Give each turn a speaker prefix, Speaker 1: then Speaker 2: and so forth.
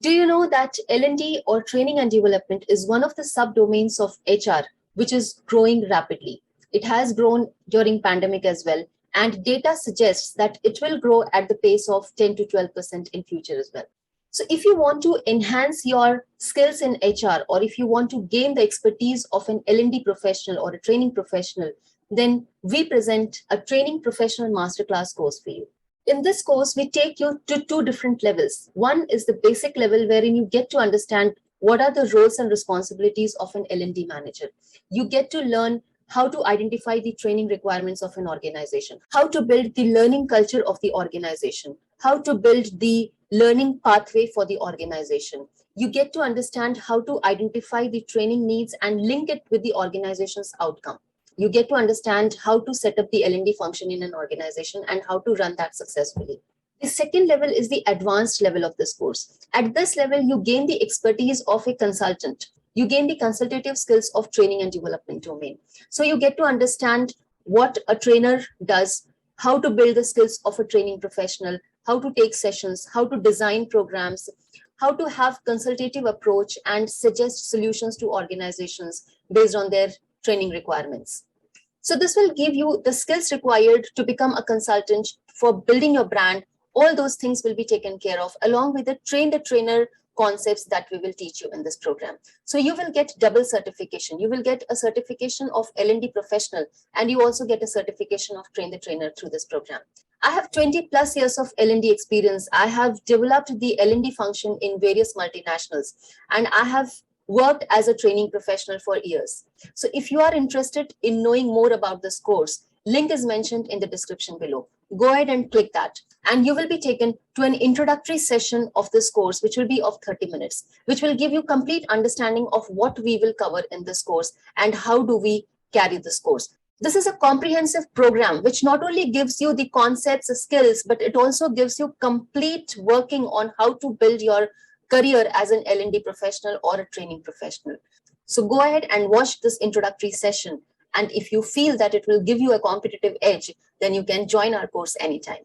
Speaker 1: Do you know that L&D or training and development is one of the subdomains of HR, which is growing rapidly. It has grown during pandemic as well, and data suggests that it will grow at the pace of 10 to 12% in future as well. So if you want to enhance your skills in HR, or if you want to gain the expertise of an L&D professional or a training professional, then we present a training professional masterclass course for you. In this course, we take you to two different levels. One is the basic level wherein you get to understand what are the roles and responsibilities of an L&D manager. You get to learn how to identify the training requirements of an organization, how to build the learning culture of the organization, how to build the learning pathway for the organization. You get to understand how to identify the training needs and link it with the organization's outcome. You get to understand how to set up the L&D function in an organization and how to run that successfully. The second level is the advanced level of this course. At this level, you gain the expertise of a consultant. You gain the consultative skills of training and development domain. So you get to understand what a trainer does, how to build the skills of a training professional, how to take sessions, how to design programs, how to have consultative approach and suggest solutions to organizations based on their training requirements. So this will give you the skills required to become a consultant for building your brand. All those things will be taken care of along with the train the trainer concepts that we will teach you in this program. So you will get double certification. You will get a certification of L&D professional, and you also get a certification of train the trainer through this program. I have 20 plus years of L&D experience. I have developed the L&D function in various multinationals, and I have worked as a training professional for years. So if you are interested in knowing more about this course, link is mentioned in the description below. Go ahead and click that, and you will be taken to an introductory session of this course, which will be of 30 minutes, which will give you complete understanding of what we will cover in this course and how do we carry this course. This is a comprehensive program which not only gives you the concepts, the skills, but it also gives you complete working on how to build your career as an L&D professional or a training professional. So go ahead and watch this introductory session. And if you feel that it will give you a competitive edge, then you can join our course anytime.